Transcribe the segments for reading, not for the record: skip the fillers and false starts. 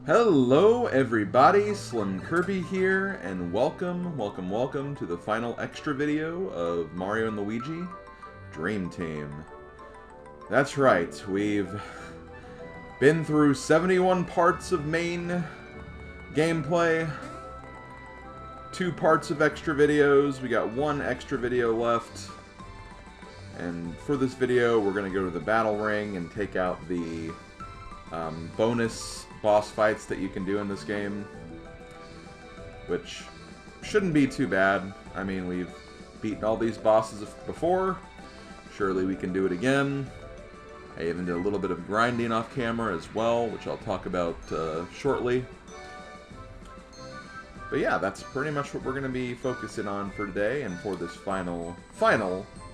Hello everybody, SlimKirby here, and welcome to the final extra video of Mario and Luigi Dream Team. That's right, we've been through 71 parts of main gameplay, 2 parts of extra videos, we got 1 extra video left, and for this video we're going to go to the battle ring and take out the bonus boss fights that you can do in this game, which shouldn't be too bad. I mean, we've beaten all these bosses before, surely we can do it again. I even did a little bit of grinding off camera as well, which I'll talk about shortly. But yeah, that's pretty much what we're going to be focusing on for today and for this final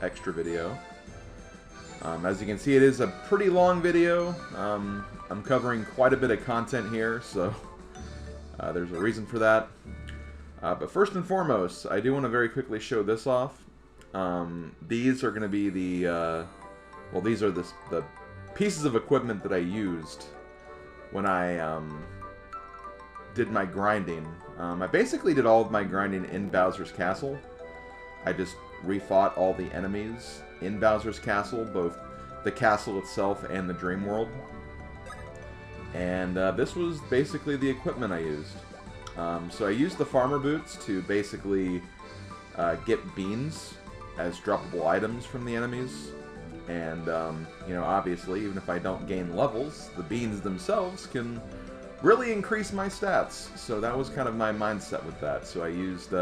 extra video. As you can see, it is a pretty long video. I'm covering quite a bit of content here, so there's a reason for that. But first and foremost, I do want to very quickly show this off. These are going to be the, well, these are the pieces of equipment that I used when I did my grinding. I basically did all of my grinding in Bowser's Castle. I just refought all the enemies in Bowser's Castle, both the castle itself and the dream world. And this was basically the equipment I used. So I used the farmer boots to basically get beans as droppable items from the enemies. And, you know, obviously, even if I don't gain levels, the beans themselves can really increase my stats. So that was kind of my mindset with that. So I used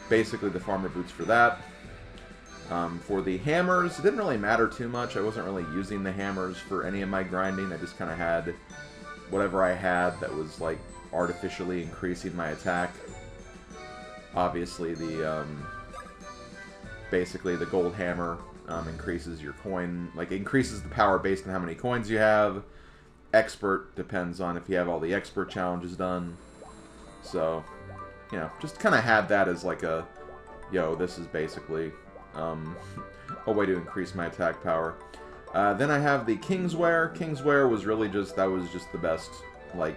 basically the farmer boots for that. For the hammers, it didn't really matter too much. I wasn't really using the hammers for any of my grinding. I just kind of had whatever I had that was like artificially increasing my attack. Obviously, the basically the gold hammer increases your coin, like increases the power based on how many coins you have. Expert depends on if you have all the expert challenges done. So, you know, just kind of had that as like a, yo, this is basically a way to increase my attack power. Then I have the Kingswear. Kingswear was really just, that was just the best, like,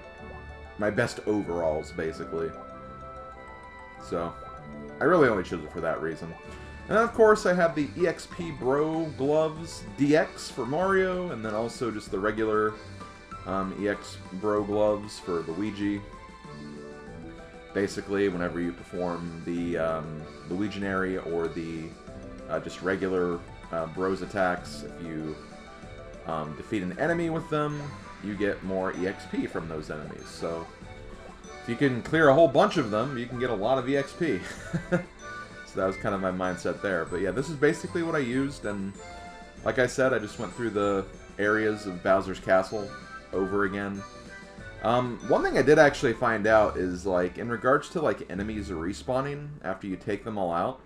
my best overalls, basically. So, I really only chose it for that reason. And then, of course, I have the EXP Bro Gloves DX for Mario, and then also just the regular EX Bro Gloves for Luigi. Basically, whenever you perform the Luiginary or the just regular Bros attacks, if you defeat an enemy with them, you get more EXP from those enemies. So, if you can clear a whole bunch of them, you can get a lot of EXP. So that was kind of my mindset there. But yeah, this is basically what I used, and like I said, I just went through the areas of Bowser's Castle over again. One thing I did actually find out is, like, in regards to, like, enemies respawning after you take them all out,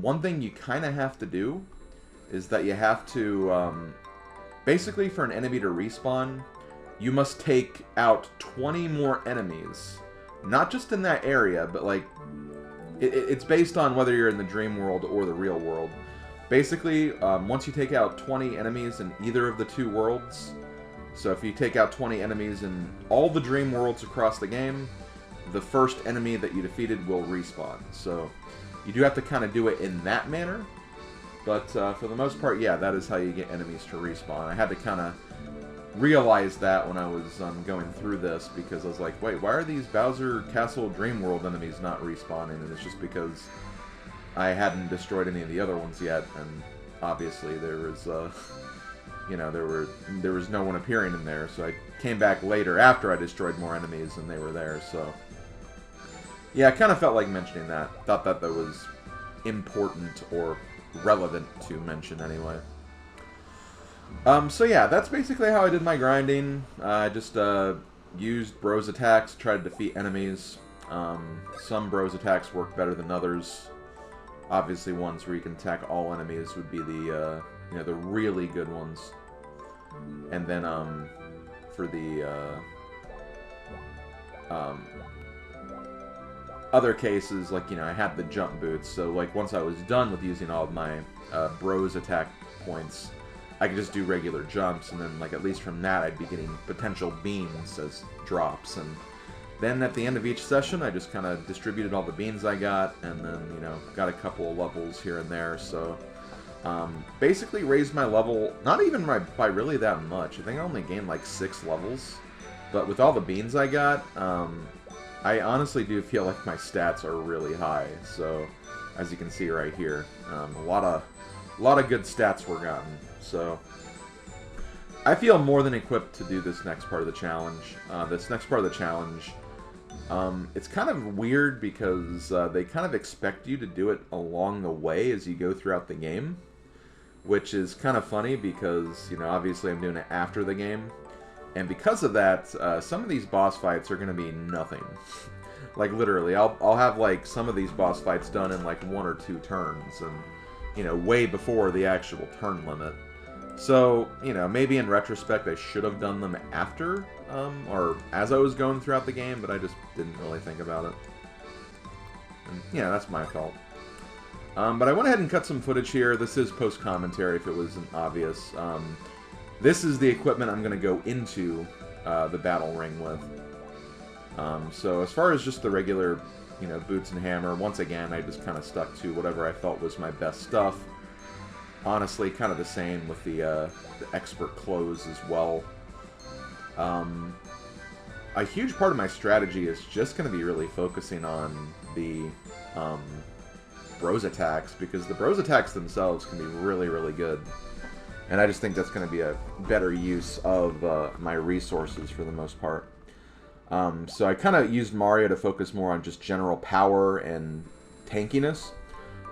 one thing you kind of have to do is that you have to, basically for an enemy to respawn, you must take out 20 more enemies. Not just in that area, but, like, it's based on whether you're in the dream world or the real world. Basically, once you take out 20 enemies in either of the 2 worlds, so if you take out 20 enemies in all the dream worlds across the game, the first enemy that you defeated will respawn. So you do have to kind of do it in that manner. But for the most part, yeah, that is how you get enemies to respawn. I had to kind of realize that when I was going through this, because I was like, wait, why are these Bowser Castle Dream World enemies not respawning? And it's just because I hadn't destroyed any of the other ones yet, and obviously there was, you know, there was no one appearing in there, so I came back later after I destroyed more enemies and they were there, so yeah, I kind of felt like mentioning that. Thought that was important or relevant to mention anyway. So yeah, that's basically how I did my grinding. I just used Bros attacks to try to defeat enemies. Some Bros attacks work better than others. Obviously, ones where you can attack all enemies would be the you know, the really good ones. And then for the other cases, like, you know, I had the jump boots, so like once I was done with using all of my Bros attack points, I could just do regular jumps, and then, like, at least from that, I'd be getting potential beans as drops. And then at the end of each session, I just kind of distributed all the beans I got, and then, you know, got a couple of levels here and there. So basically raised my level, not even by really that much. I think I only gained like 6 levels. But with all the beans I got, I honestly do feel like my stats are really high. So as you can see right here, a lot of good stats were gotten. So I feel more than equipped to do this next part of the challenge. It's kind of weird because they kind of expect you to do it along the way as you go throughout the game, which is kind of funny because, you know, obviously I'm doing it after the game. And because of that, some of these boss fights are going to be nothing. Like, literally, I'll have, like, some of these boss fights done in, like, 1 or 2 turns. And, you know, way before the actual turn limit. So, you know, maybe in retrospect I should have done them after, or as I was going throughout the game, but I just didn't really think about it. And, yeah, that's my fault. But I went ahead and cut some footage here. This is post-commentary if it wasn't obvious. This is the equipment I'm going to go into the battle ring with. So as far as just the regular, you know, boots and hammer, once again, I just kind of stuck to whatever I felt was my best stuff. Honestly, kind of the same with the expert clothes as well. A huge part of my strategy is just going to be really focusing on the bros attacks, because the bros attacks themselves can be really, really good. And I just think that's going to be a better use of my resources for the most part. So I kind of used Mario to focus more on just general power and tankiness.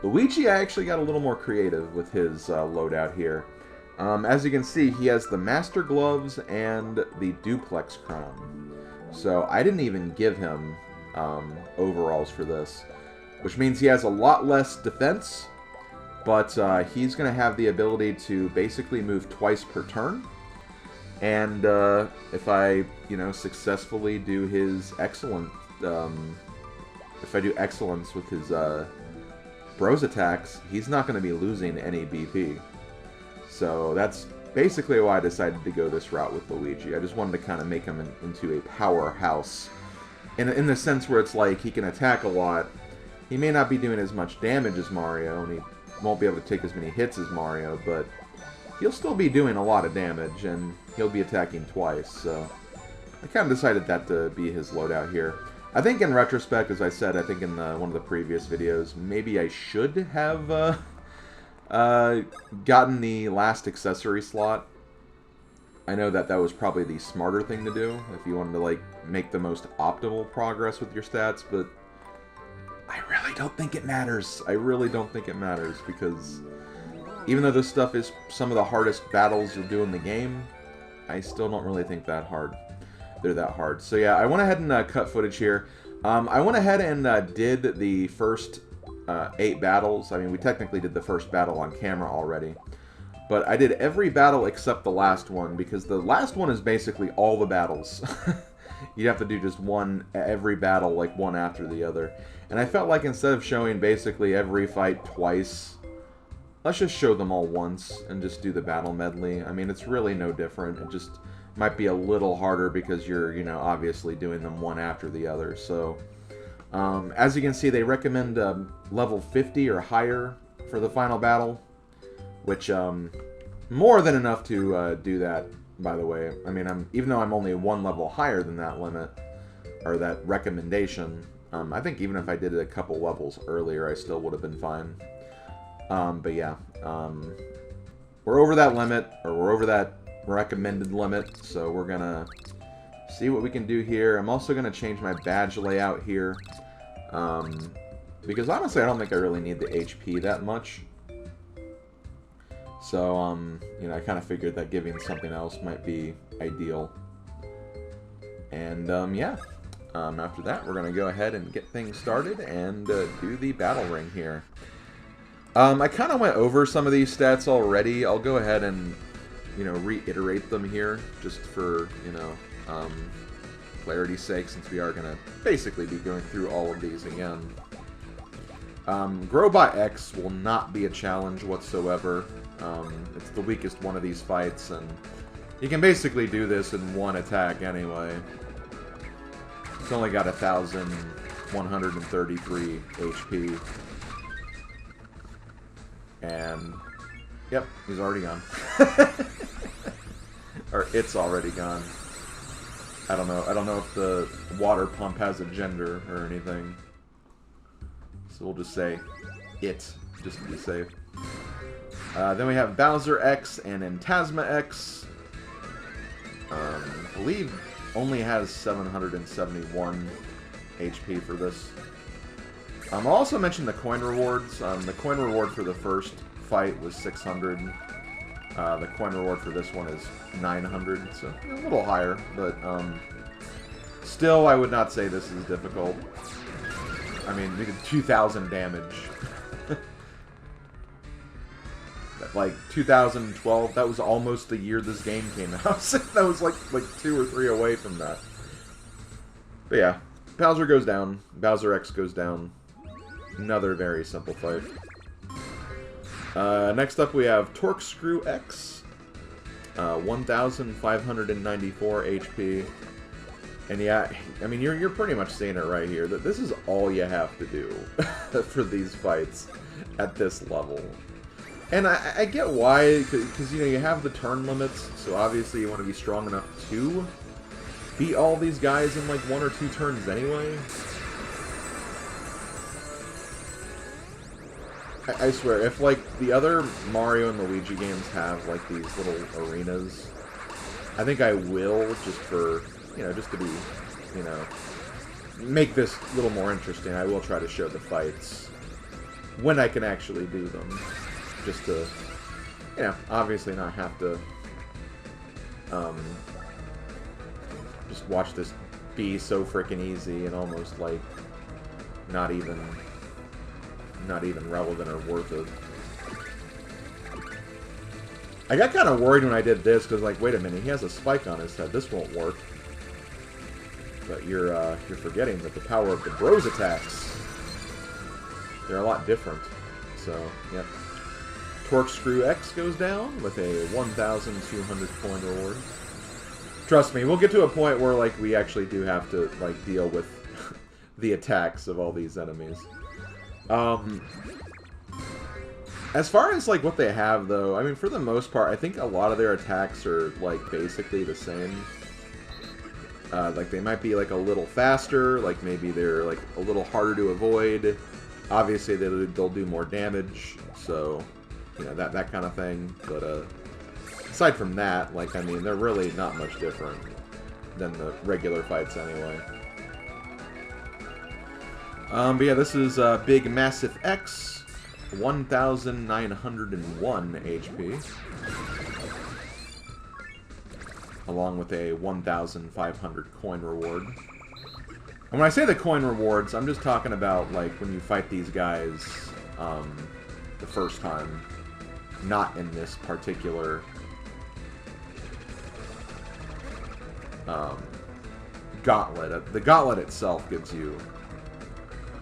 Luigi, I actually got a little more creative with his loadout here. As you can see, he has the Master Gloves and the Duplex Crown. So I didn't even give him overalls for this, which means he has a lot less defense, but he's going to have the ability to basically move twice per turn. And if I, you know, successfully do his excellent, if I do excellence with his bros attacks, he's not going to be losing any BP. So that's basically why I decided to go this route with Luigi. I just wanted to kind of make him into a powerhouse. In the sense where it's like he can attack a lot. He may not be doing as much damage as Mario, and he won't be able to take as many hits as Mario, but he'll still be doing a lot of damage, and he'll be attacking twice. So I kind of decided that to be his loadout here. I think in retrospect, as I said, I think in one of the previous videos, maybe I should have gotten the last accessory slot. I know that that was probably the smarter thing to do if you wanted to, like, make the most optimal progress with your stats, but I really don't think it matters. I really don't think it matters, because even though this stuff is some of the hardest battles you'll do in the game, I still don't really think they're that hard. So yeah, I went ahead and cut footage here. I went ahead and did the first 8 battles. I mean, we technically did the first battle on camera already. But I did every battle except the last one, because the last one is basically all the battles. You have to do just every battle, like one after the other. And I felt like instead of showing basically every fight twice, let's just show them all once and just do the battle medley. I mean, it's really no different. It just might be a little harder because you're, you know, obviously doing them one after the other. So, as you can see, they recommend level 50 or higher for the final battle, which, more than enough to do that, by the way. I mean, even though I'm only 1 level higher than that limit, or that recommendation, I think even if I did it a couple levels earlier, I still would have been fine. But yeah, we're over that limit, or we're over that recommended limit, so we're gonna see what we can do here. I'm also gonna change my badge layout here, because honestly I don't think I really need the HP that much. So, you know, I kind of figured that giving something else might be ideal. And, yeah. After that, we're going to go ahead and get things started and do the battle ring here. I kind of went over some of these stats already. I'll go ahead and, you know, reiterate them here, just for, you know, clarity's sake, since we are going to basically be going through all of these again. Grow by X will not be a challenge whatsoever. It's the weakest one of these fights, and you can basically do this in one attack anyway. It's only got 1,133 HP. And, yep, he's already gone. Or it's already gone. I don't know if the water pump has a gender or anything. So we'll just say it, just to be safe. Then we have Bowser X and Entasma X. I believe only has 771 HP for this. I'll also mention the coin rewards. The coin reward for the first fight was 600. The coin reward for this one is 900, so a little higher, but still, I would not say this is difficult. I mean, we did 2,000 damage. Like 2012, that was almost the year this game came out. That was like 2 or 3 away from that. But yeah, Bowser goes down. Bowser X goes down. Another very simple fight. Next up we have Torque-Screw X. 1,594 HP. And yeah, I mean, you're pretty much seeing it right here. That this is all you have to do for these fights at this level. And I get why, because, you know, you have the turn limits, so obviously you want to be strong enough to beat all these guys in, like, 1 or 2 turns anyway. I swear, if, like, the other Mario and Luigi games have, like, these little arenas, I think I will, just for, you know, just to be, you know, make this a little more interesting. I will try to show the fights when I can actually do them. Just to, you know, obviously not have to, just watch this be so freaking easy and almost, like, not even relevant or worth it. I got kind of worried when I did this, because, like, wait a minute, he has a spike on his head, this won't work. But you're forgetting that the power of the Bros attacks, they're a lot different. So, yep. Torque-Screw X goes down with a 1,200 coin reward. Trust me, we'll get to a point where, like, we actually do have to, like, deal with the attacks of all these enemies. As far as, like, what they have, though, I mean, for the most part, I think a lot of their attacks are, like, basically the same. Like, they might be, like, a little faster, like, maybe they're, like, a little harder to avoid. Obviously, they'll do more damage, so, you know, that kind of thing. But, aside from that, like, I mean, they're really not much different than the regular fights anyway. But yeah, this is Big Massive X, 1,901 HP. Along with a 1,500 coin reward. And when I say the coin rewards, I'm just talking about, like, when you fight these guys the first time. Not in this particular gauntlet. The gauntlet itself gives you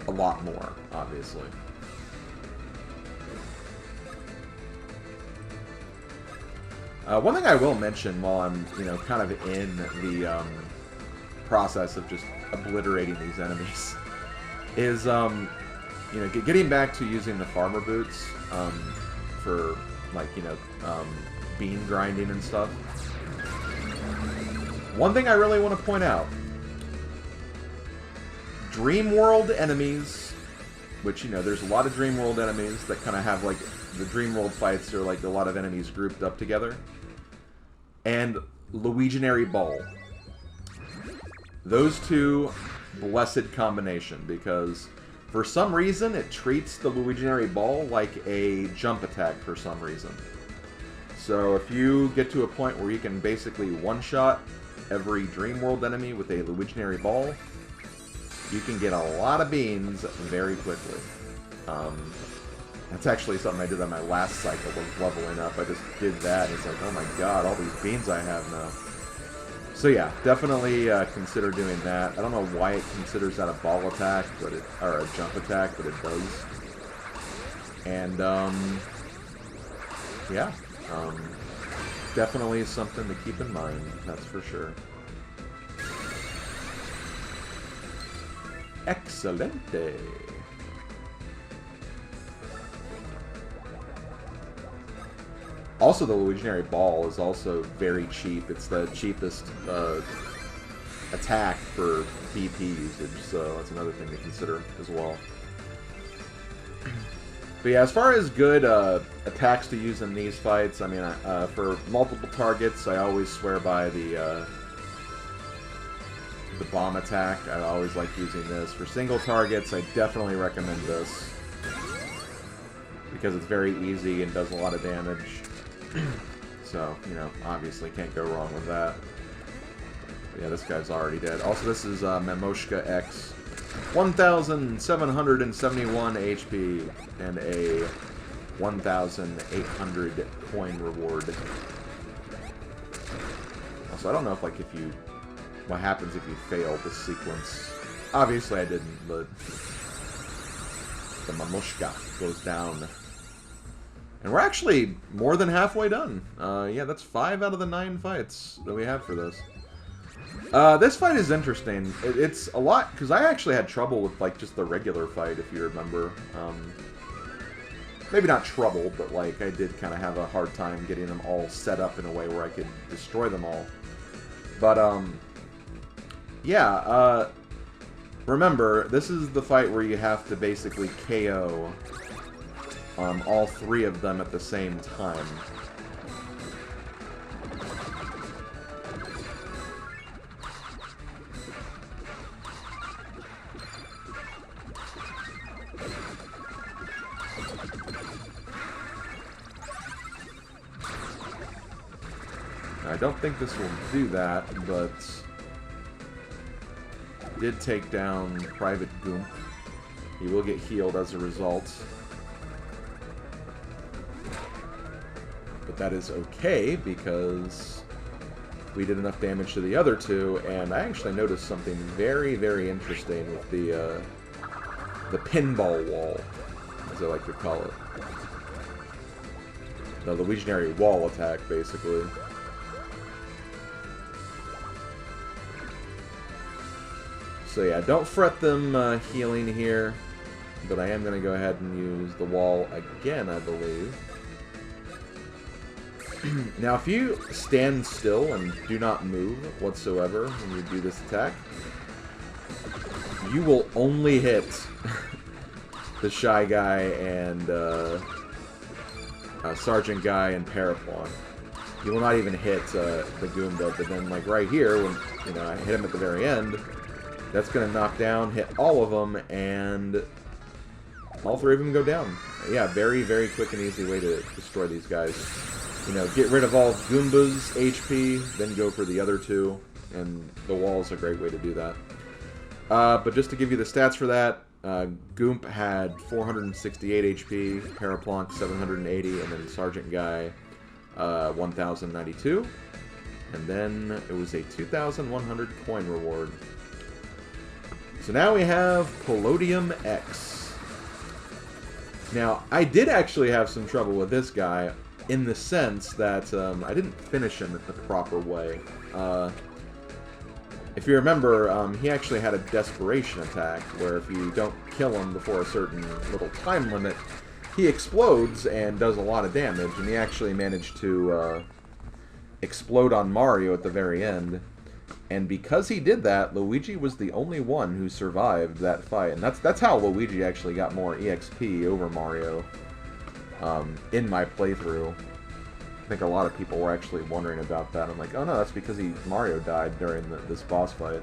a lot more, obviously. One thing I will mention while I'm, you know, kind of in the process of just obliterating these enemies is, you know, getting back to using the farmer boots for, like, you know, bean grinding and stuff. One thing I really want to point out: Dream World enemies, which, you know, there's a lot of Dream World enemies that kind of have, like, the Dream World fights are, like, a lot of enemies grouped up together. And Luiginary Ball. Those two, blessed combination, because for some reason it treats the Luiginary Ball like a jump attack for some reason. So if you get to a point where you can basically one-shot every Dream World enemy with a Luiginary Ball, you can get a lot of beans very quickly. That's actually something I did on my last cycle of leveling up. I just did that, and it's like, oh my god, all these beans I have now. So yeah, definitely consider doing that. I don't know why it considers that a ball attack, but or a jump attack, but it does. And yeah, definitely something to keep in mind, that's for sure. Excelente. Also, the Legionary Ball is also very cheap. It's the cheapest attack for BP usage, so that's another thing to consider as well. But yeah, as far as good attacks to use in these fights, I mean, for multiple targets, I always swear by the bomb attack. I always like using this. For single targets, I definitely recommend this, because it's very easy and does a lot of damage. So, you know, obviously can't go wrong with that. But yeah, this guy's already dead. Also, this is Mamoshka X. 1,771 HP and a 1,800 coin reward. Also, I don't know if, like, what happens if you fail this sequence. Obviously I didn't, but the Mamushka goes down. And we're actually more than halfway done. Yeah, that's 5 out of the 9 fights that we have for this. This fight is interesting. It's a lot, because I actually had trouble with, like, just the regular fight, if you remember. Maybe not trouble, but, like, I did kind of have a hard time getting them all set up in a way where I could destroy them all. But, yeah, remember, this is the fight where you have to basically KO all 3 of them at the same time. I don't think this will do that, but did take down Private Goomp. He will get healed as a result. But that is okay, because we did enough damage to the other 2, and I actually noticed something very, very interesting with the pinball wall, as I like to call it. No, the Legionary wall attack, basically. So yeah, don't fret them healing here, but I am going to go ahead and use the wall again, I believe. Now, if you stand still and do not move whatsoever when you do this attack, you will only hit the Shy Guy and Sergeant Guy and Paraplon. You will not even hit the Goomba, but then, like, right here, when, you know, I hit him at the very end, that's going to knock down, hit all of them, and all 3 of them go down. Yeah, very, very quick and easy way to destroy these guys. You know, get rid of all Goomba's HP, then go for the other 2, and the wall's a great way to do that. But just to give you the stats for that, Goomp had 468 HP, Paraplonk 780, and then Sergeant Guy 1,092. And then it was a 2,100 coin reward. So now we have Palladium X. Now, I did actually have some trouble with this guy, in the sense that I didn't finish him the proper way. If you remember, he actually had a desperation attack, where if you don't kill him before a certain little time limit, he explodes and does a lot of damage, and he actually managed to explode on Mario at the very end. And because he did that, Luigi was the only one who survived that fight. And that's how Luigi actually got more EXP over Mario in my playthrough. I think a lot of people were actually wondering about that. I'm like, oh no, that's because Mario died during this boss fight.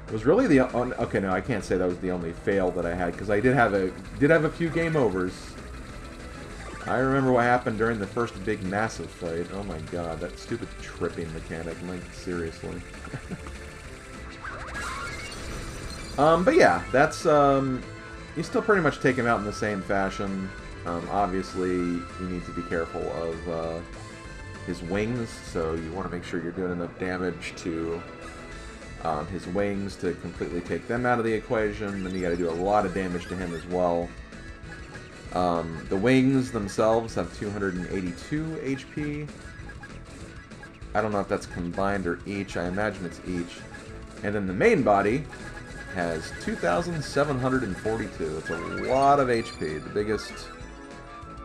It was really the... okay, no, I can't say that was the only fail that I had, because I did have a few game overs. I remember what happened during the first big massive fight. Oh my god, that stupid tripping mechanic. Like, seriously. But yeah, that's, you still pretty much take him out in the same fashion. Obviously, you need to be careful of his wings, so you want to make sure you're doing enough damage to his wings to completely take them out of the equation. Then you got to do a lot of damage to him as well. The wings themselves have 282 HP. I don't know if that's combined or each. I imagine it's each. And then the main body has 2,742. It's a lot of HP. The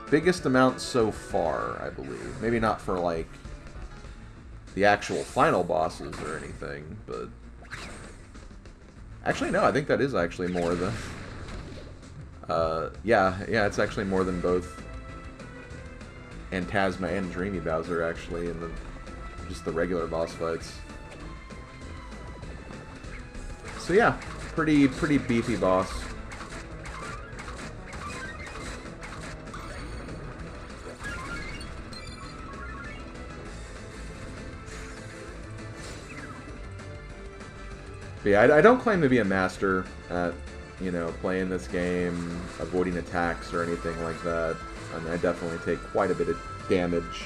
biggest amount so far, I believe. Maybe not for, like, the actual final bosses or anything, but... Actually, no, I think that is actually more than... yeah, it's actually more than both Phantasma and Dreamy Bowser, actually, in just the regular boss fights. So yeah, pretty beefy boss. But yeah, I don't claim to be a master at, you know, playing this game, avoiding attacks or anything like that. I mean, I definitely take quite a bit of damage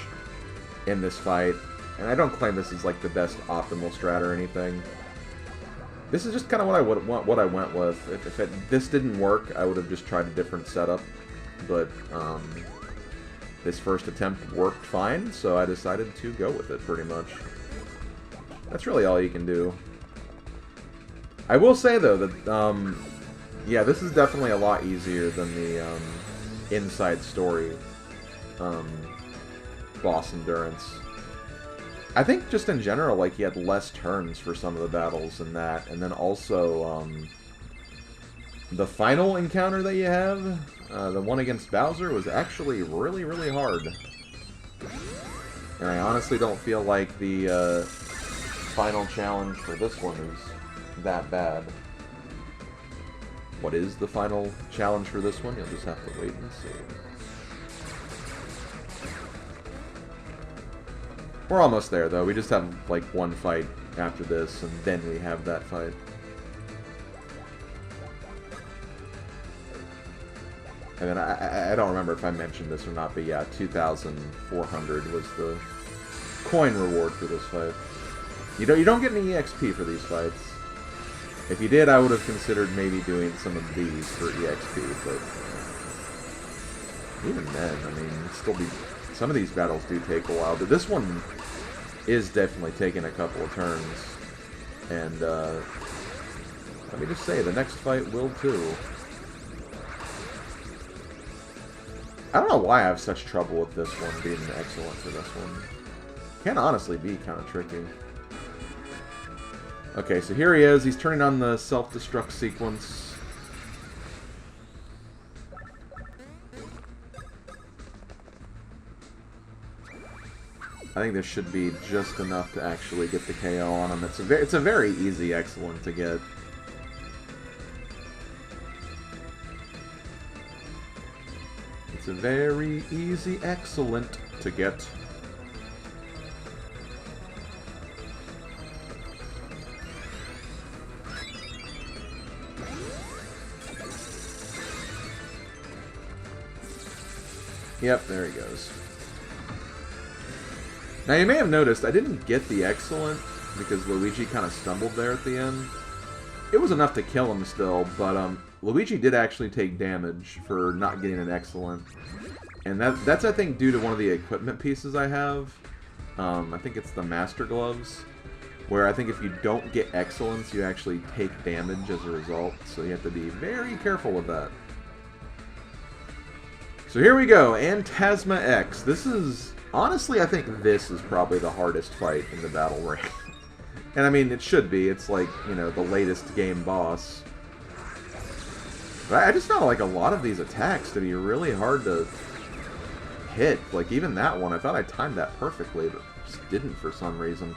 in this fight. And I don't claim this is like the best optimal strat or anything. This is just kind of what I went with. If this didn't work, I would have just tried a different setup. But this first attempt worked fine, so I decided to go with it pretty much. That's really all you can do. I will say though that yeah, this is definitely a lot easier than the Inside Story boss endurance. I think just in general, like, he had less turns for some of the battles in that, and then also the final encounter that you have, the one against Bowser, was actually really hard. And I honestly don't feel like the final challenge for this one is that bad. What is the final challenge for this one? You'll just have to wait and see. We're almost there, though. We just have, like, one fight after this, and then we have that fight. And then I don't remember if I mentioned this or not, but yeah, 2,400 was the coin reward for this fight. You don't get any EXP for these fights. If you did, I would have considered maybe doing some of these for EXP, but even then, I mean, still be some of these battles do take a while. But this one is definitely taking a couple of turns, and let me just say, the next fight will too. I don't know why I have such trouble with this one being excellent for this one. Can honestly be kind of tricky. Okay, so here he is. He's turning on the self-destruct sequence. I think this should be just enough to actually get the KO on him. It's a very easy excellent to get. It's a very easy excellent to get. Yep, there he goes. Now you may have noticed I didn't get the excellent because Luigi kind of stumbled there at the end. It was enough to kill him still, but Luigi did actually take damage for not getting an excellent. And that's I think due to one of the equipment pieces I have. I think it's the Master Gloves, where I think if you don't get excellence, you actually take damage as a result. So you have to be very careful with that. So here we go, Phantasma X. This is, honestly, I think this is probably the hardest fight in the battle ring. And I mean, it should be. It's like, you know, the latest game boss. But I just found like a lot of these attacks to be really hard to hit. Like even that one, I thought I timed that perfectly, but just didn't for some reason.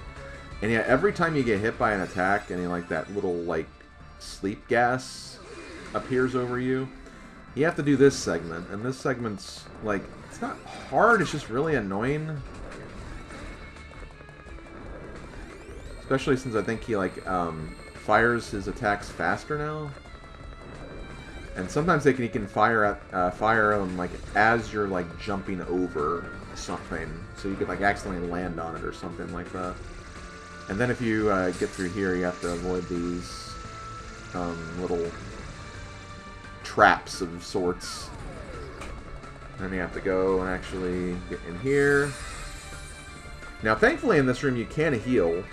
And yeah, every time you get hit by an attack, and like that little like sleep gas appears over you, you have to do this segment, and this segment's, like, it's not hard, it's just really annoying. Especially since I think he, like, fires his attacks faster now. And sometimes he can fire them, like, as you're, like, jumping over something. So you could, like, accidentally land on it or something like that. And then if you get through here, you have to avoid these little traps of sorts. Then you have to go and actually get in here. Now, thankfully, in this room, you can heal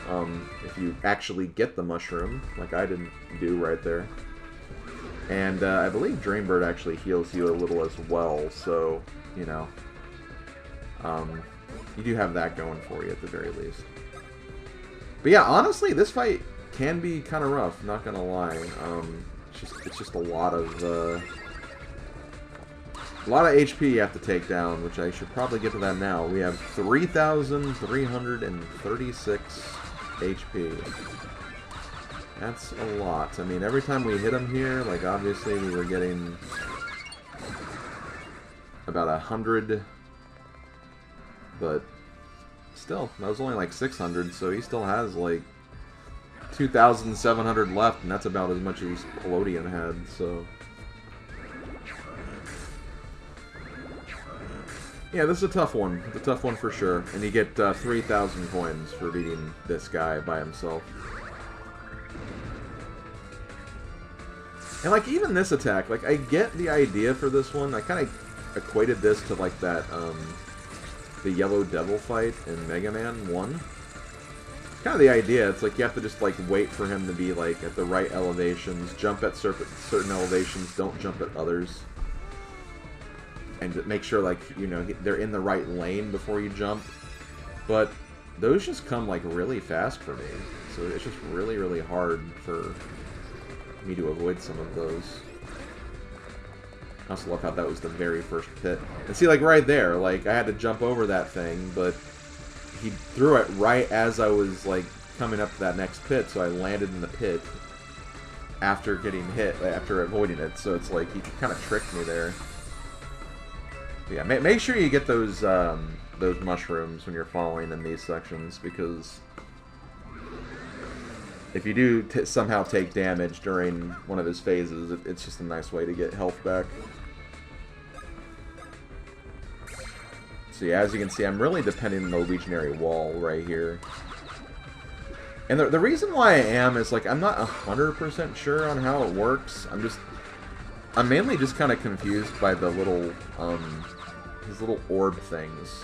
if you actually get the mushroom, like I didn't do right there. And I believe Dreambird actually heals you a little as well, so, you know, you do have that going for you at the very least. But yeah, honestly, this fight can be kind of rough, not gonna lie. It's just a lot of HP you have to take down, which I should probably get to that now. We have 3,336 HP. That's a lot. I mean, every time we hit him here, like, obviously we were getting about 100, but still, that was only like 600, so he still has like 2,700 left, and that's about as much as Pelodian had, so... Yeah, this is a tough one. It's a tough one for sure. And you get 3,000 coins for beating this guy by himself. And, like, even this attack, like, I get the idea for this one. I kind of equated this to, like, that, the Yellow Devil fight in Mega Man 1. Kind of the idea. It's like you have to just, like, wait for him to be, like, at the right elevations, jump at certain elevations, don't jump at others. And make sure, like, you know, they're in the right lane before you jump. But those just come, like, really fast for me. So it's just really, really hard for me to avoid some of those. I also love how that was the very first pit. And see, like, right there, like, I had to jump over that thing, but he threw it right as I was, like, coming up to that next pit, so I landed in the pit after getting hit, after avoiding it. So it's like, he kind of tricked me there. Yeah, make sure you get those mushrooms when you're falling in these sections, because if you do somehow take damage during one of his phases, it's just a nice way to get health back. So yeah, as you can see, I'm really depending on the Legionary wall right here. And the reason why I am is, like, I'm not 100% sure on how it works. I'm mainly just kind of confused by the little, his little orb things.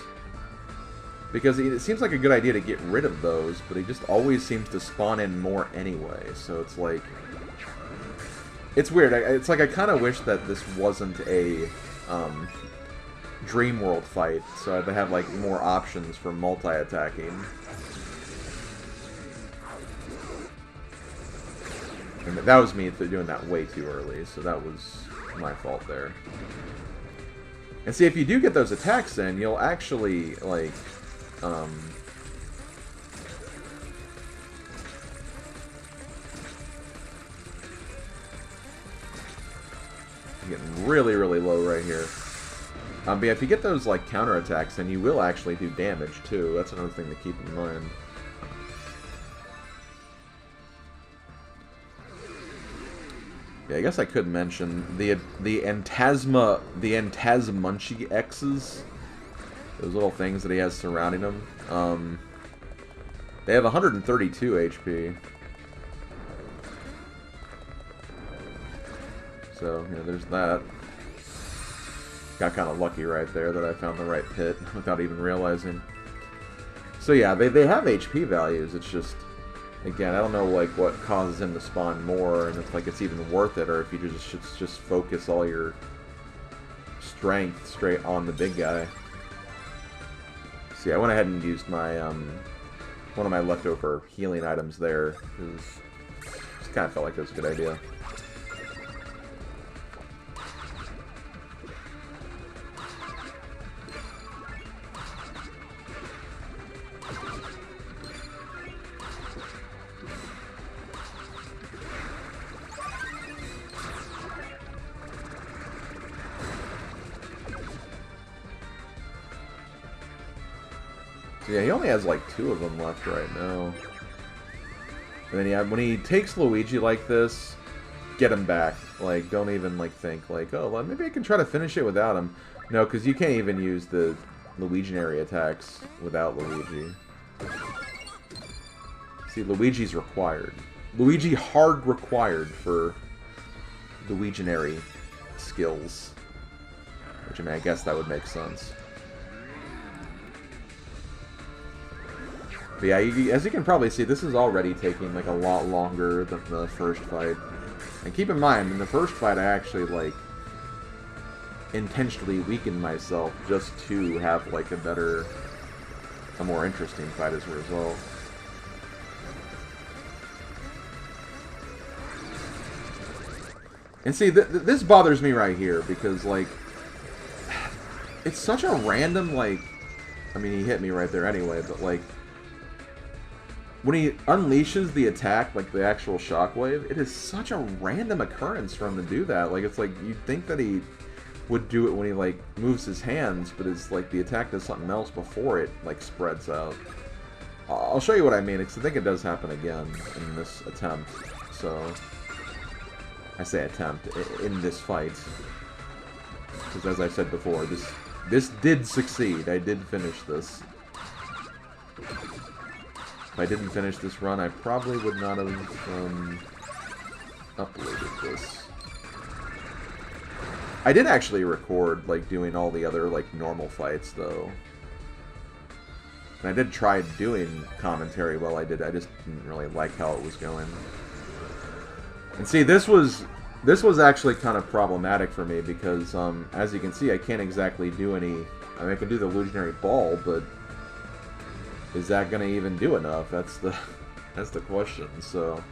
Because it seems like a good idea to get rid of those, but he just always seems to spawn in more anyway. So it's like... It's weird. It's like I kind of wish that this wasn't a Dream World fight, so they have, like, more options for multi-attacking. And that was me doing that way too early, so that was my fault there. And see, if you do get those attacks in, you'll actually, like, getting really, really low right here. But yeah, if you get those, like, counterattacks, then you will actually do damage, too. That's another thing to keep in mind. Yeah, I guess I could mention the Antasmunchy X's. Those little things that he has surrounding him. They have 132 HP. So, you know, there's that. Got kind of lucky right there that I found the right pit without even realizing. So yeah, they have HP values. It's just, again, I don't know, like, what causes him to spawn more, and if, like, it's even worth it, or if you should just focus all your strength straight on the big guy. So yeah, I went ahead and used my one of my leftover healing items there, because just kind of felt like it was a good idea. Yeah, he only has like 2 of them left right now. And then yeah, when he takes Luigi like this, get him back. Like, don't even like think like, oh, well, maybe I can try to finish it without him. No, because you can't even use the Legionary attacks without Luigi. See, Luigi's required. Luigi hard required for the Legionary skills. Which, I mean, I guess that would make sense. But yeah, as you can probably see, this is already taking, like, a lot longer than the first fight. And keep in mind, in the first fight, I actually, like, intentionally weakened myself just to have, like, a more interesting fight as a result. And see, this bothers me right here, because, like, it's such a random, like, I mean, he hit me right there anyway, but, like, when he unleashes the attack, like the actual shockwave, it is such a random occurrence for him to do that. Like, it's like, you'd think that he would do it when he, like, moves his hands, but it's like the attack does something else before it, like, spreads out. I'll show you what I mean, because I think it does happen again in this attempt. So, I say attempt, in this fight. Because as I said before, this did succeed. I did finish this. If I didn't finish this run, I probably would not have uploaded this. I did actually record, like, doing all the other, like, normal fights, though. And I did try doing commentary while I did. I just didn't really like how it was going. And see, this was actually kind of problematic for me because, as you can see, I can't exactly do any... I mean, I can do the illusionary ball, but is that going to even do enough? That's the question. So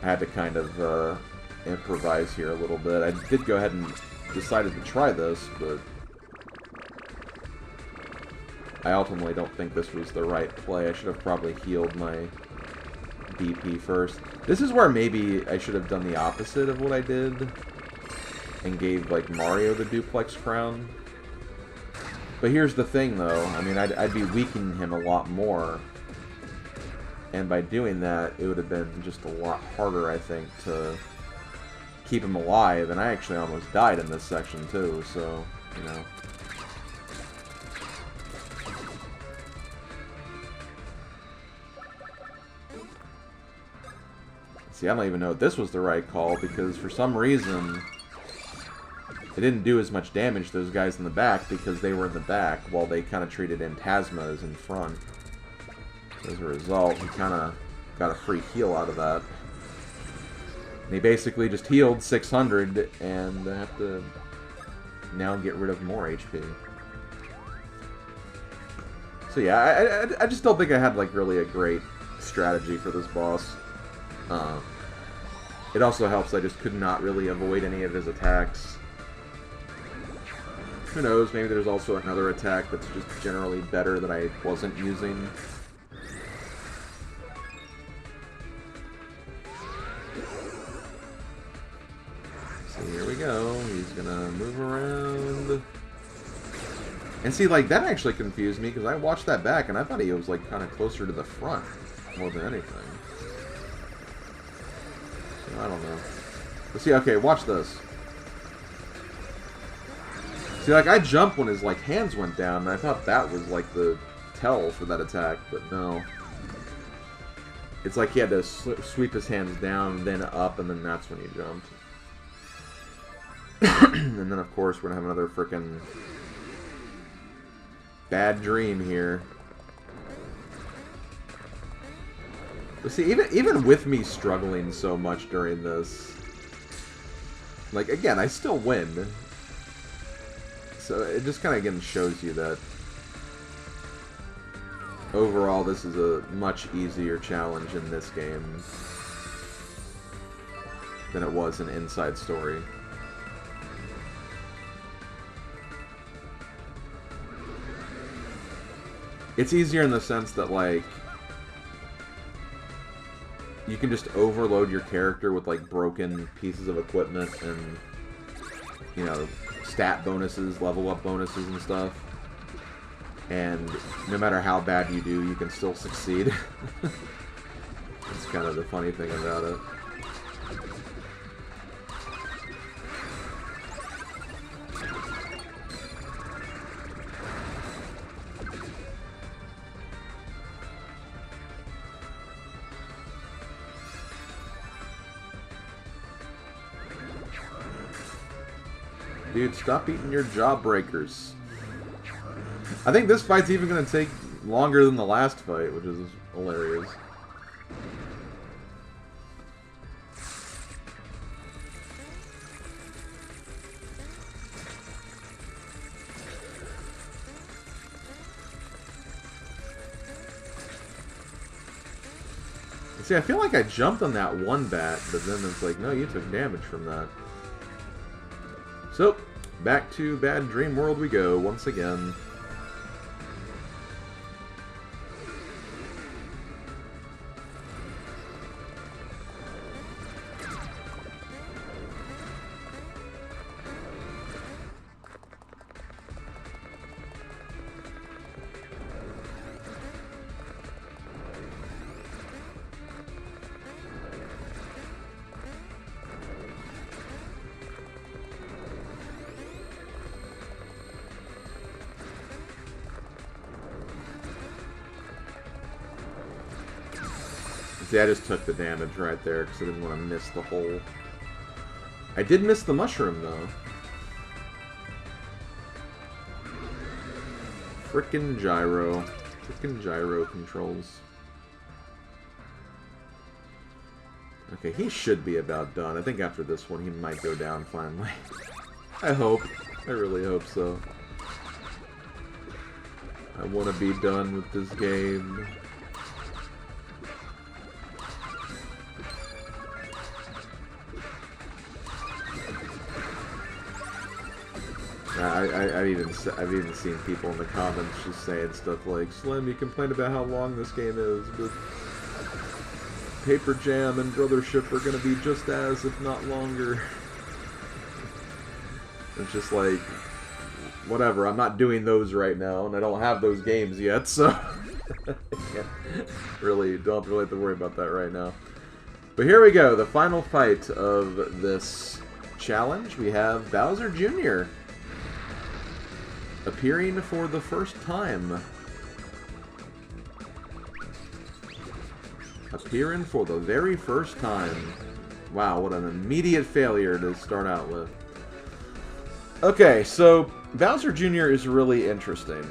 I had to kind of improvise here a little bit. I did go ahead and decided to try this, but I ultimately don't think this was the right play. I should have probably healed my DP first. This is where maybe I should have done the opposite of what I did and gave, like, Mario the duplex crown. But here's the thing, though. I mean, I'd be weakening him a lot more. And by doing that, it would have been just a lot harder, I think, to keep him alive. And I actually almost died in this section, too, so, you know. See, I don't even know if this was the right call, because for some reason it didn't do as much damage to those guys in the back because they were in the back, while they kind of treated Phantasma as in front. As a result, he kind of got a free heal out of that. And he basically just healed 600, and I have to now get rid of more HP. So yeah, I just don't think I had, like, really a great strategy for this boss. It also helps I just could not really avoid any of his attacks. Who knows, maybe there's also another attack that's just generally better that I wasn't using. So here we go, he's gonna move around. And see, like, that actually confused me, because I watched that back and I thought he was, like, kind of closer to the front, more than anything. I don't know. But see, okay, watch this. See, like, I jumped when his, like, hands went down, and I thought that was, like, the tell for that attack, but no. It's like he had to sweep his hands down, then up, and then that's when he jumped. And then, of course, we're gonna have another frickin' bad dream here. But see, even with me struggling so much during this, like, again, I still win. So it just kind of, again, shows you that overall this is a much easier challenge in this game than it was in Inside Story. It's easier in the sense that, like, you can just overload your character with, like, broken pieces of equipment and, you know, stat bonuses, level up bonuses and stuff. And no matter how bad you do, you can still succeed. That's kind of the funny thing about it. Dude, stop eating your jawbreakers. I think this fight's even going to take longer than the last fight, which is hilarious. See, I feel like I jumped on that one bat, but then it's like, no, you took damage from that. So, back to Bad Dream World we go once again. See, I just took the damage right there because I didn't want to miss the hole. I did miss the mushroom, though. Frickin' gyro. Frickin' gyro controls. Okay, he should be about done. I think after this one he might go down finally. I hope. I really hope so. I want to be done with this game. I've even seen people in the comments just saying stuff like, Slim, you complain about how long this game is, but Paper Jam and Brothership are going to be just as, if not longer. It's just like, whatever, I'm not doing those right now, and I don't have those games yet, so don't really have to worry about that right now. But here we go, the final fight of this challenge. We have Bowser Jr. appearing for the first time. Appearing for the very first time. Wow, what an immediate failure to start out with. Okay, so Bowser Jr. is really interesting.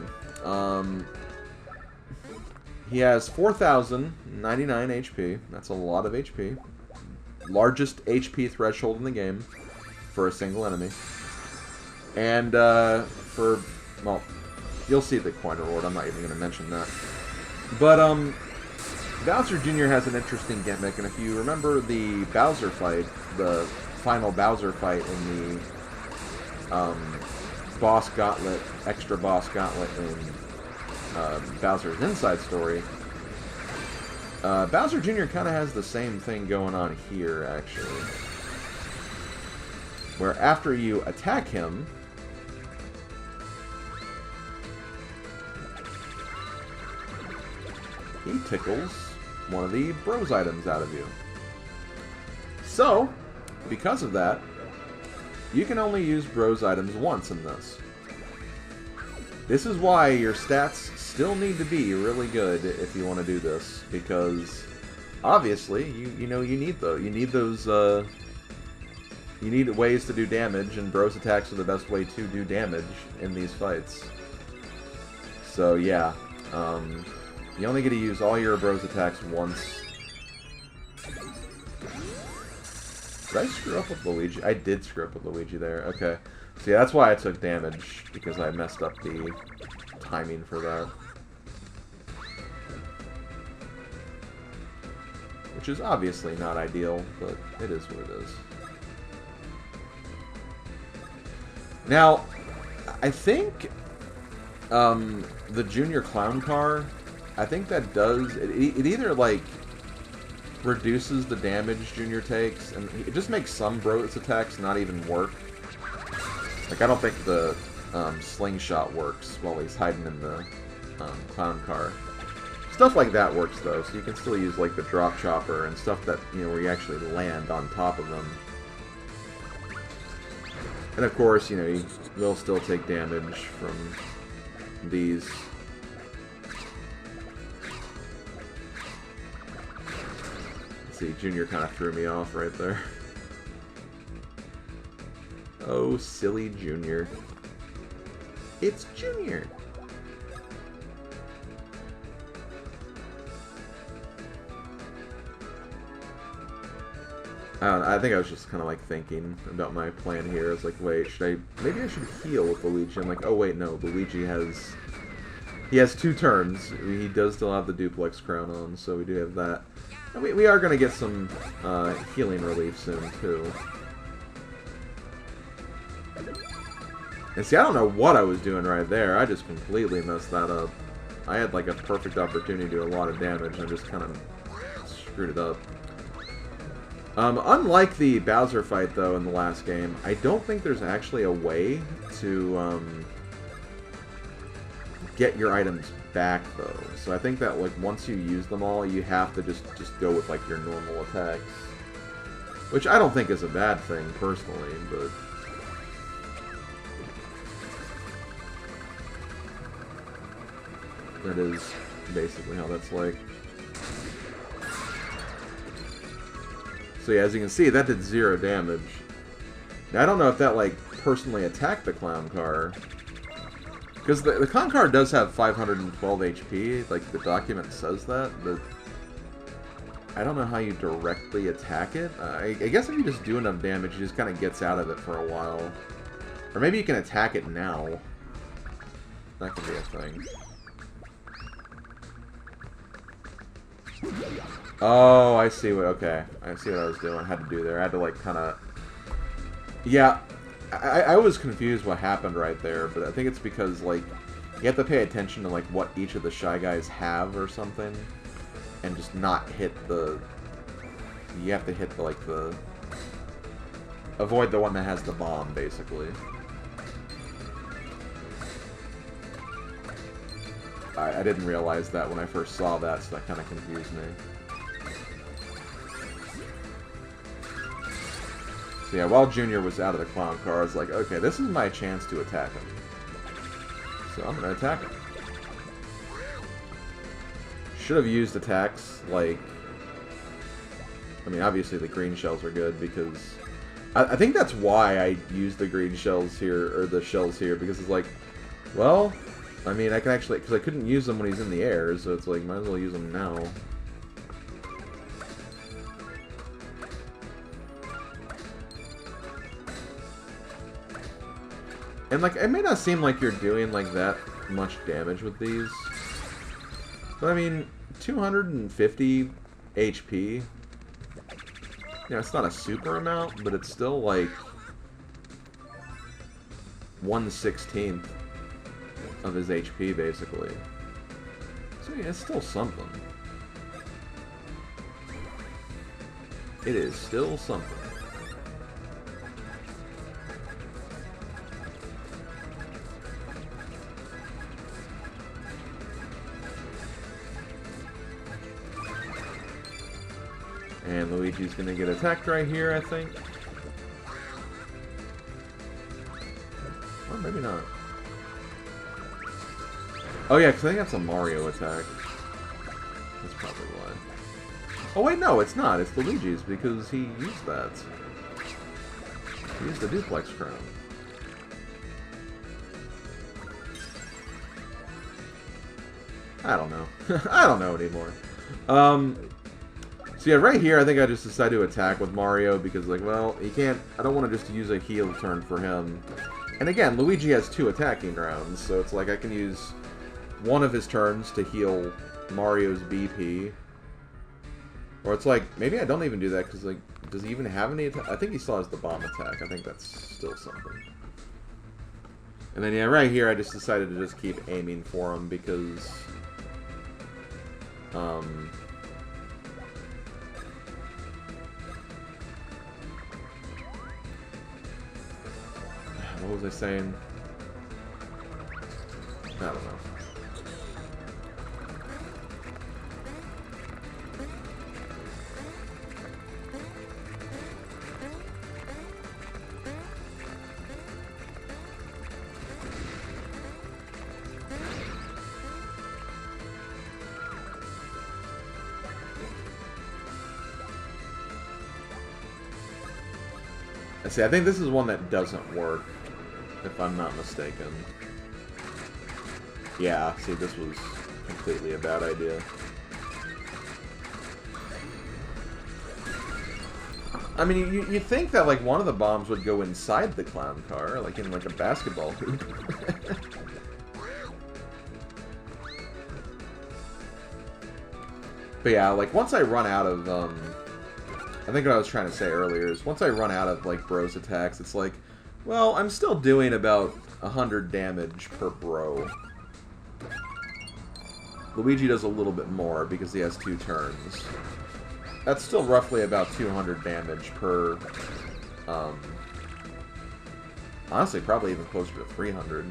He has 4,099 HP. That's a lot of HP. Largest HP threshold in the game for a single enemy. And for, well, you'll see the coin reward. I'm not even going to mention that. But Bowser Jr. has an interesting gimmick, and if you remember the Bowser fight, the final Bowser fight in the boss gauntlet, extra boss gauntlet in Bowser's Inside Story, Bowser Jr. kind of has the same thing going on here, actually. Where after you attack him, he tickles one of the Bros items out of you. So, because of that, you can only use Bros items once in this. This is why your stats still need to be really good if you want to do this, because obviously you need those. You need those. You need ways to do damage, and Bros attacks are the best way to do damage in these fights. So yeah, you only get to use all your Bros attacks once. Did I screw up with Luigi? I did screw up with Luigi there. Okay. See, that's why I took damage, because I messed up the timing for that. Which is obviously not ideal, but it is what it is. Now, I think the Junior Clown Car, I think that does... It either, like, reduces the damage Junior takes, and it just makes some Bros attacks not even work. Like, I don't think the slingshot works while he's hiding in the clown car. Stuff like that works, though, so you can still use, like, the drop chopper and stuff that, you know, where you actually land on top of them. And, of course, you know, you will still take damage from these. Let's see, Junior kind of threw me off right there. Oh, silly Junior. It's Junior. I don't know, I think I was just kind of like thinking about my plan here. I was like, wait, maybe I should heal with Luigi. I'm like, oh wait, no, Luigi has, he has 2 turns. He does still have the duplex crown on, so we do have that. And we are going to get some healing relief soon, too. And see, I don't know what I was doing right there. I just completely messed that up. I had like a perfect opportunity to do a lot of damage, and I just kind of screwed it up. Unlike the Bowser fight, though, in the last game, I don't think there's actually a way to get your items back, though. So I think that, like, once you use them all, you have to just go with, like, your normal attacks. Which I don't think is a bad thing, personally, but... that is basically how that's like. So yeah, as you can see, that did 0 damage. Now, I don't know if that, like, personally attacked the clown car. Because the clown car does have 512 HP, like, the document says that, but... I don't know how you directly attack it. I guess if you just do enough damage, it just kind of gets out of it for a while. Or maybe you can attack it now. That could be a thing. Oh, I see what, okay. I see what I was doing. I had to do there. I had to, like, kind of... Yeah, I was confused what happened right there, but I think it's because, like, you have to pay attention to, like, what each of the Shy Guys have or something, and just not hit the... You have to hit the, like, the... Avoid the one that has the bomb, basically. I didn't realize that when I first saw that, so that kind of confused me. So yeah, while Junior was out of the clown car, I was like, okay, this is my chance to attack him. So I'm going to attack him. Should have used attacks like... I mean, obviously the green shells are good because... I think that's why I used the green shells here, or the shells here, because it's like, well... I mean, I can actually... Because I couldn't use them when he's in the air, so it's like, might as well use them now. And, like, it may not seem like you're doing, like, that much damage with these. But, I mean, 250 HP. Yeah, it's not a super amount, but it's still, like, 1/16 of his HP, basically. So, yeah, it's still something. It is still something. And Luigi's gonna get attacked right here, I think. Or maybe not. Oh yeah, because I think that's a Mario attack. That's probably why. Oh wait, no, it's not. It's Luigi's because he used that. He used the duplex crown. I don't know. I don't know anymore. So yeah, right here, I think I just decided to attack with Mario because, like, well, he can't... I don't want to just use a heal turn for him. And again, Luigi has 2 attacking rounds, so it's like I can use one of his turns to heal Mario's BP. Or it's like, maybe I don't even do that because, like, does he even have any attack? I think he still has the bomb attack. I think that's still something. And then, yeah, right here, I just decided to just keep aiming for him because... What was I saying? I don't know. See, I think this is one that doesn't work, if I'm not mistaken. Yeah, see, this was completely a bad idea. I mean, you think that, like, one of the bombs would go inside the clown car, like in, like, a basketball hoop. But yeah, like, once I run out of, I think what I was trying to say earlier is, once I run out of, like, bros attacks, it's like, well, I'm still doing about 100 damage per bro. Luigi does a little bit more because he has 2 turns. That's still roughly about 200 damage per, honestly, probably even closer to 300.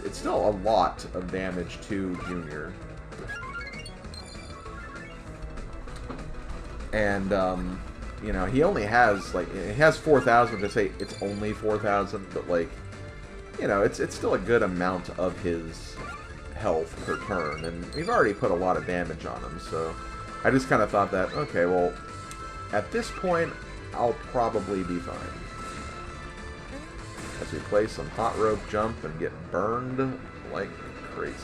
It's still a lot of damage to Junior. And, you know, he only has, like, he has 4,000, to say it's only 4,000, but, like, you know, it's still a good amount of his health per turn, and we've already put a lot of damage on him, so I just kind of thought that, okay, well, at this point, I'll probably be fine. As we play some hot rope jump and get burned like crazy.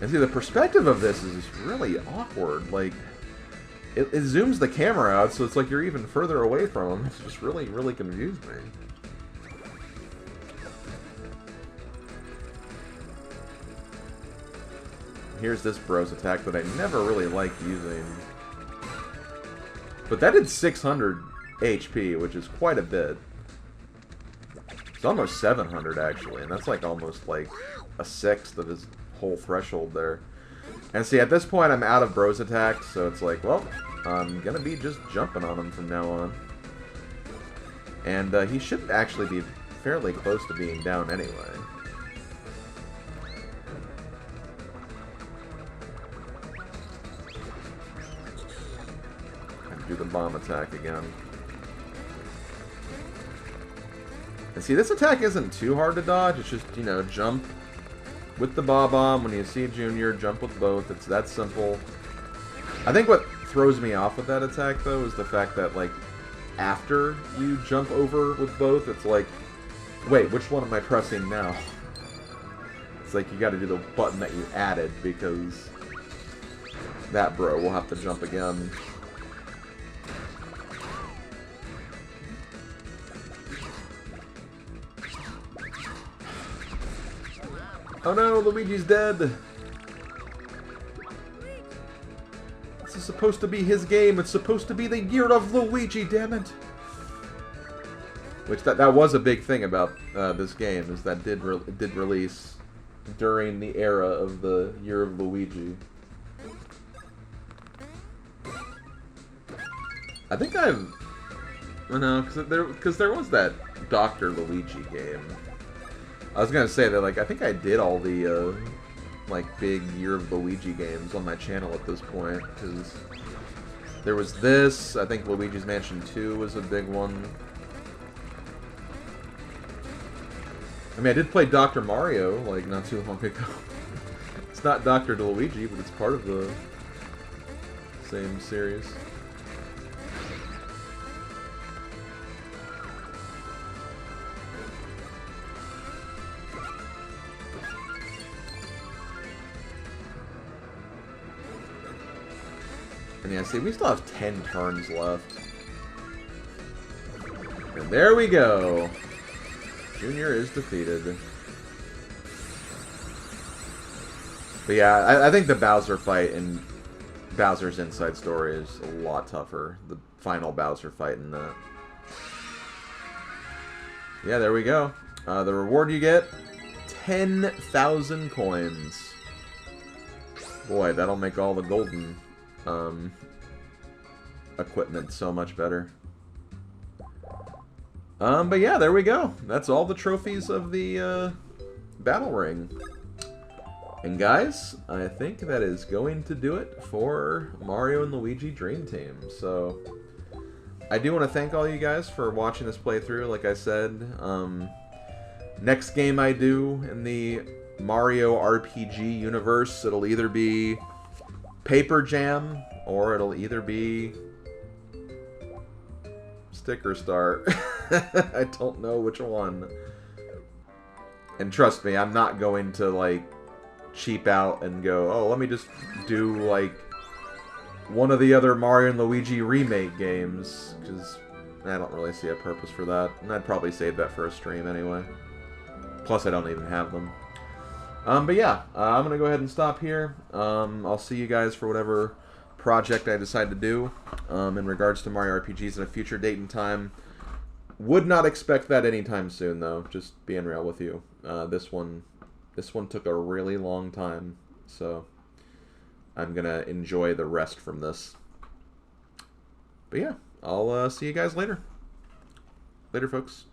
And see, the perspective of this is really awkward. Like, it zooms the camera out, so it's like you're even further away from him. It's just really, really confused me. Here's this bros attack that I never really liked using. But that did 600 HP, which is quite a bit. It's almost 700, actually, and that's like almost like a sixth of his whole threshold there. And see, at this point, I'm out of bros attacks, so it's like, well, I'm gonna be just jumping on him from now on. And he should actually be fairly close to being down anyway. And do the bomb attack again. And see, this attack isn't too hard to dodge. It's just, you know, jump with the bomb. When you see Junior, jump with both. It's that simple. I think what throws me off with that attack, though, is the fact that, like, after you jump over with both, it's like, wait, which one am I pressing now? It's like you gotta do the button that you added, because that bro will have to jump again. Oh no, Luigi's dead! This is supposed to be his game. It's supposed to be the year of Luigi, damn it! Which, that was a big thing about this game, is that it did release during the era of the year of Luigi. I think I've... no, because there was that Dr. Luigi game. I was gonna say that, like, I think I did all the, like, big Year of Luigi games on my channel at this point, because there was this, I think Luigi's Mansion 2 was a big one. I mean, I did play Dr. Mario, like, not too long ago. It's not Dr. Luigi, but it's part of the same series. And yeah, see, we still have 10 turns left. And there we go. Junior is defeated. But yeah, I think the Bowser fight in Bowser's Inside Story is a lot tougher. The final Bowser fight in that. Yeah, there we go. The reward you get, 10,000 coins. Boy, that'll make all the golden equipment so much better. But yeah, there we go. That's all the trophies of the battle ring. And guys, I think that is going to do it for Mario and Luigi Dream Team. So I do want to thank all you guys for watching this playthrough. Like I said, next game I do in the Mario RPG universe, it'll either be Paper Jam, or it'll either be sticker star. I don't know which one. And trust me, I'm not going to, like, cheap out and go, oh, let me just do, like, one of the other Mario and Luigi remake games. Because I don't really see a purpose for that. And I'd probably save that for a stream anyway. Plus, I don't even have them. But yeah, I'm going to go ahead and stop here. I'll see you guys for whatever project I decide to do in regards to Mario RPGs in a future date and time. Would not expect that anytime soon, though. Just being real with you. This one took a really long time, so I'm going to enjoy the rest from this. But yeah, I'll see you guys later. Later, folks.